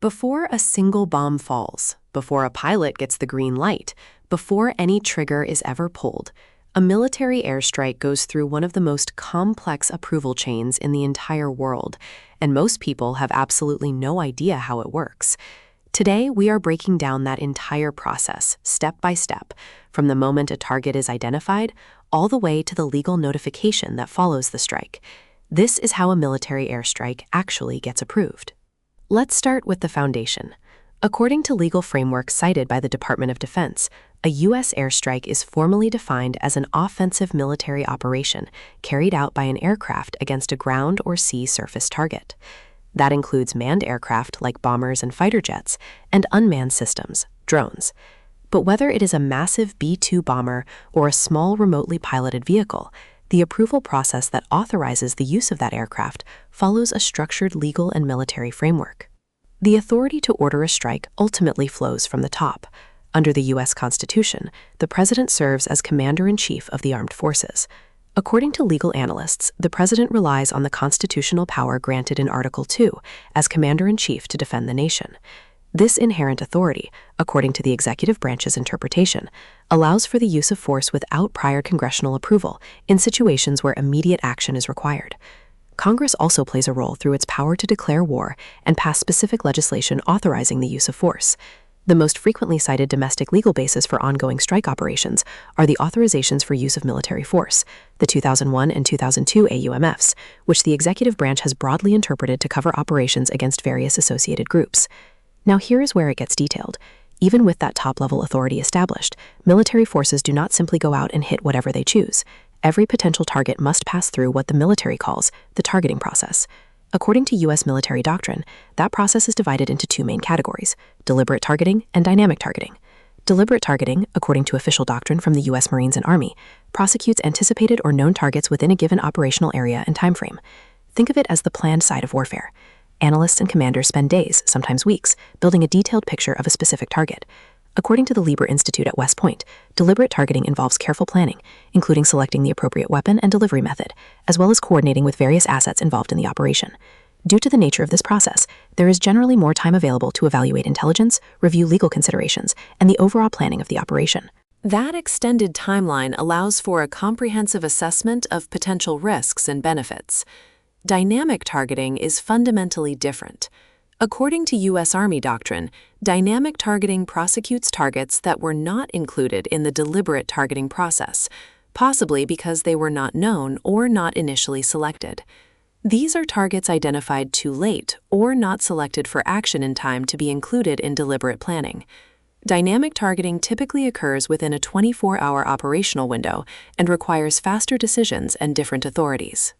Before a single bomb falls, before a pilot gets the green light, before any trigger is ever pulled, a military airstrike goes through one of the most complex approval chains in the entire world, and most people have absolutely no idea how it works. Today, we are breaking down that entire process, step by step, from the moment a target is identified, all the way to the legal notification that follows the strike. This is how a military airstrike actually gets approved. Let's start with the foundation. According to legal frameworks cited by the Department of Defense, a U.S. airstrike is formally defined as an offensive military operation carried out by an aircraft against a ground or sea surface target. That includes manned aircraft like bombers and fighter jets, and unmanned systems, drones. But whether it is a massive B-2 bomber or a small remotely piloted vehicle, the approval process that authorizes the use of that aircraft follows a structured legal and military framework. The authority to order a strike ultimately flows from the top. Under the U.S. Constitution, the President serves as Commander-in-Chief of the Armed Forces. According to legal analysts, the President relies on the constitutional power granted in Article 2 as Commander-in-Chief to defend the nation. This inherent authority, according to the executive branch's interpretation, allows for the use of force without prior congressional approval in situations where immediate action is required. Congress also plays a role through its power to declare war and pass specific legislation authorizing the use of force. The most frequently cited domestic legal basis for ongoing strike operations are the authorizations for use of military force, the 2001 and 2002 AUMFs, which the executive branch has broadly interpreted to cover operations against various associated groups. Now here is where it gets detailed. Even with that top-level authority established, military forces do not simply go out and hit whatever they choose. Every potential target must pass through what the military calls the targeting process. According to U.S. military doctrine, that process is divided into two main categories: deliberate targeting and dynamic targeting. Deliberate targeting, according to official doctrine from the U.S. Marines and Army, prosecutes anticipated or known targets within a given operational area and timeframe. Think of it as the planned side of warfare. Analysts and commanders spend days, sometimes weeks, building a detailed picture of a specific target. According to the Lieber Institute at West Point, deliberate targeting involves careful planning, including selecting the appropriate weapon and delivery method, as well as coordinating with various assets involved in the operation. Due to the nature of this process, there is generally more time available to evaluate intelligence, review legal considerations, and the overall planning of the operation. That extended timeline allows for a comprehensive assessment of potential risks and benefits. Dynamic targeting is fundamentally different. According to U.S. Army doctrine, dynamic targeting prosecutes targets that were not included in the deliberate targeting process, possibly because they were not known or not initially selected. These are targets identified too late or not selected for action in time to be included in deliberate planning. Dynamic targeting typically occurs within a 24-hour operational window and requires faster decisions and different authorities.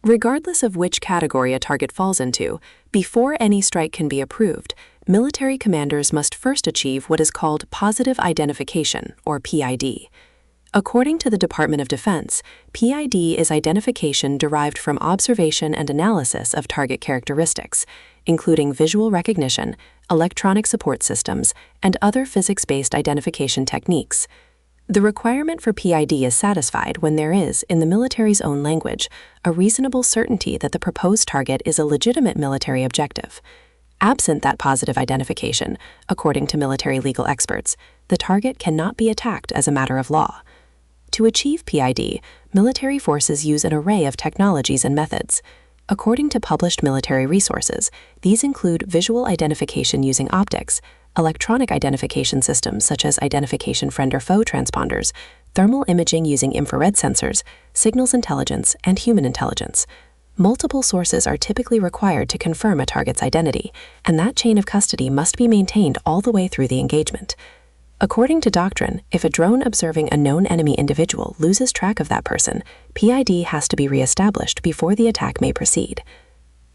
Regardless of which category a target falls into, before any strike can be approved, military commanders must first achieve what is called positive identification, or PID. According to the Department of Defense, PID is identification derived from observation and analysis of target characteristics, including visual recognition, electronic support systems, and other physics-based identification techniques. The requirement for PID is satisfied when there is, in the military's own language, a reasonable certainty that the proposed target is a legitimate military objective. Absent that positive identification, according to military legal experts, the target cannot be attacked as a matter of law. To achieve PID, military forces use an array of technologies and methods. According to published military resources, these include visual identification using optics, electronic identification systems such as identification friend or foe transponders, thermal imaging using infrared sensors, signals intelligence, and human intelligence. Multiple sources are typically required to confirm a target's identity, and that chain of custody must be maintained all the way through the engagement. According to doctrine, if a drone observing a known enemy individual loses track of that person, PID has to be reestablished before the attack may proceed.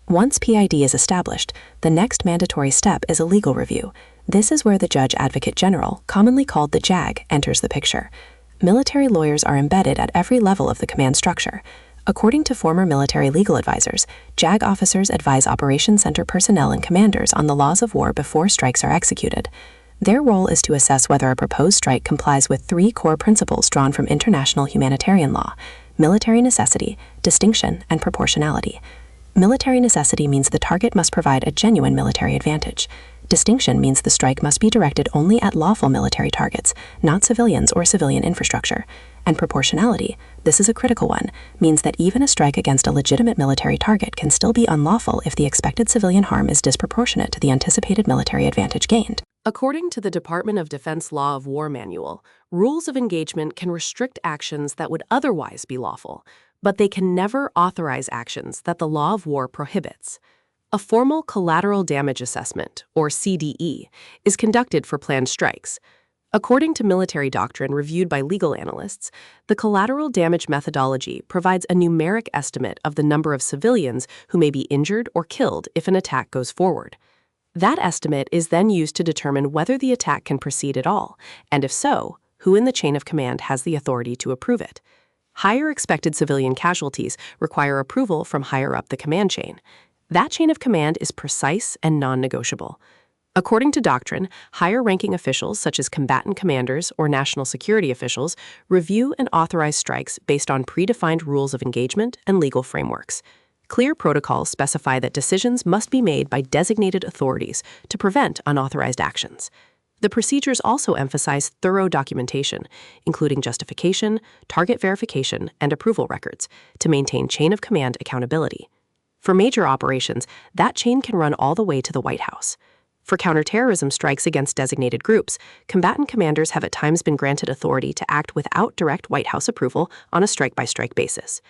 Once PID is established, the next mandatory step is a legal review. This is where the Judge Advocate General, commonly called the JAG, enters the picture. Military lawyers are embedded at every level of the command structure. According to former military legal advisors, JAG officers advise Operations Center personnel and commanders on the laws of war before strikes are executed. Their role is to assess whether a proposed strike complies with three core principles drawn from international humanitarian law: military necessity, distinction, and proportionality. Military necessity means the target must provide a genuine military advantage. Distinction means the strike must be directed only at lawful military targets, not civilians or civilian infrastructure. And proportionality, this is a critical one, means that even a strike against a legitimate military target can still be unlawful if the expected civilian harm is disproportionate to the anticipated military advantage gained. According to the Department of Defense Law of War Manual, rules of engagement can restrict actions that would otherwise be lawful, but they can never authorize actions that the law of war prohibits. A formal Collateral Damage Assessment, or CDE, is conducted for planned strikes. According to military doctrine reviewed by legal analysts, the collateral damage methodology provides a numeric estimate of the number of civilians who may be injured or killed if an attack goes forward. That estimate is then used to determine whether the attack can proceed at all, and if so, who in the chain of command has the authority to approve it. Higher expected civilian casualties require approval from higher up the command chain. That chain of command is precise and non-negotiable. According to Doctrine, higher-ranking officials such as combatant commanders or national security officials review and authorize strikes based on predefined rules of engagement and legal frameworks. Clear protocols specify that decisions must be made by designated authorities to prevent unauthorized actions. The procedures also emphasize thorough documentation, including justification, target verification, and approval records, to maintain chain of command accountability. For major operations, that chain can run all the way to the White House. For counterterrorism strikes against designated groups, combatant commanders have at times been granted authority to act without direct White House approval on a strike-by-strike basis.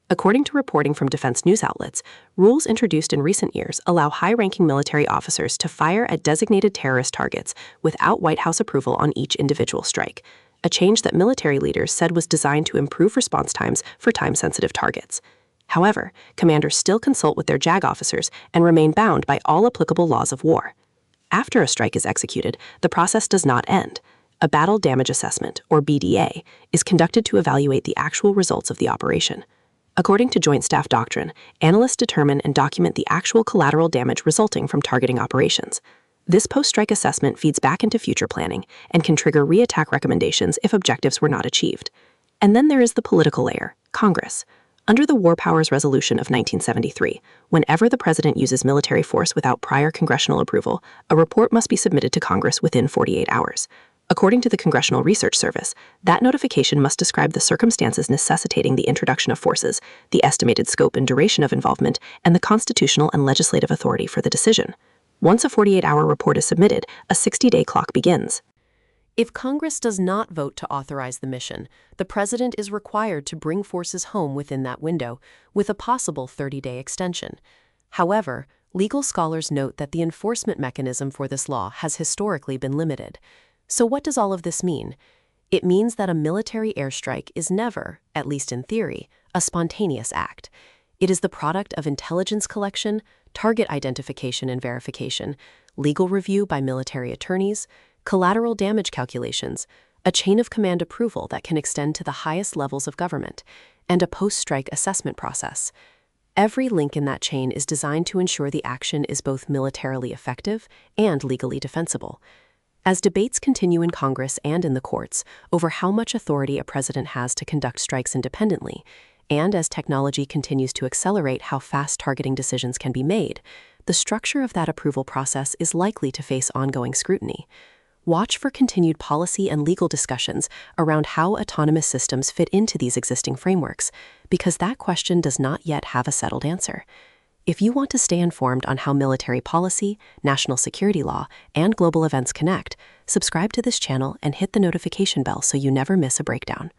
According to reporting from defense news outlets, rules introduced in recent years allow high-ranking military officers to fire at designated terrorist targets without White House approval on each individual strike, a change that military leaders said was designed to improve response times for time-sensitive targets. However, commanders still consult with their JAG officers and remain bound by all applicable laws of war. After a strike is executed, the process does not end. A Battle Damage Assessment, or BDA, is conducted to evaluate the actual results of the operation. According to Joint Staff Doctrine, analysts determine and document the actual collateral damage resulting from targeting operations. This post-strike assessment feeds back into future planning and can trigger re-attack recommendations if objectives were not achieved. And then there is the political layer, Congress. Under the War Powers Resolution of 1973, whenever the president uses military force without prior congressional approval, a report must be submitted to Congress within 48 hours. According to the Congressional Research Service, that notification must describe the circumstances necessitating the introduction of forces, the estimated scope and duration of involvement, and the constitutional and legislative authority for the decision. Once a 48-hour report is submitted, a 60-day clock begins. If Congress does not vote to authorize the mission, the president is required to bring forces home within that window, with a possible 30-day extension. However, legal scholars note that the enforcement mechanism for this law has historically been limited. So what does all of this mean? It means that a military airstrike is never, at least in theory, a spontaneous act. It is the product of intelligence collection, target identification and verification, legal review by military attorneys, collateral damage calculations, a chain of command approval that can extend to the highest levels of government, and a post-strike assessment process. Every link in that chain is designed to ensure the action is both militarily effective and legally defensible. As debates continue in Congress and in the courts over how much authority a president has to conduct strikes independently, and as technology continues to accelerate how fast targeting decisions can be made, the structure of that approval process is likely to face ongoing scrutiny. Watch for continued policy and legal discussions around how autonomous systems fit into these existing frameworks, because that question does not yet have a settled answer. If you want to stay informed on how military policy, national security law, and global events connect, subscribe to this channel and hit the notification bell so you never miss a breakdown.